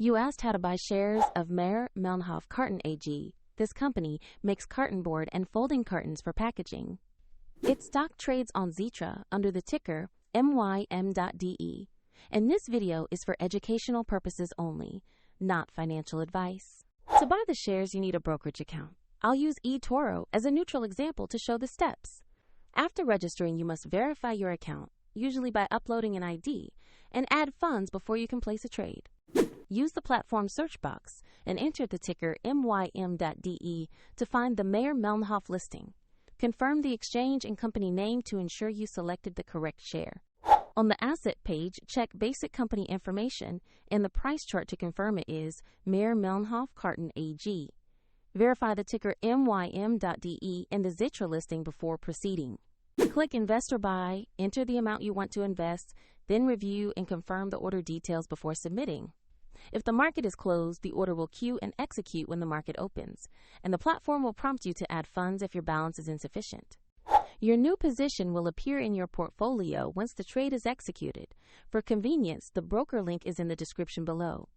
You asked how to buy shares of Mayr-Melnhof Karton AG. This company makes cartonboard and folding cartons for packaging. Its stock trades on Xetra under the ticker MYM.DE. And this video is for educational purposes only, not financial advice. To buy the shares, you need a brokerage account. I'll use eToro as a neutral example to show the steps. After registering, you must verify your account, usually by uploading an ID, and add funds before you can place a trade. Use the platform search box and enter the ticker MYM.DE to find the Mayr-Melnhof listing. Confirm the exchange and company name to ensure you selected the correct share. On the asset page, check basic company information and the price chart to confirm it is Mayr-Melnhof Karton AG. Verify the ticker MYM.DE in the Xetra listing before proceeding. Click Invest or Buy, enter the amount you want to invest, then review and confirm the order details before submitting. If the market is closed, the order will queue and execute when the market opens, and the platform will prompt you to add funds if your balance is insufficient. Your new position will appear in your portfolio once the trade is executed. For convenience, the broker link is in the description below.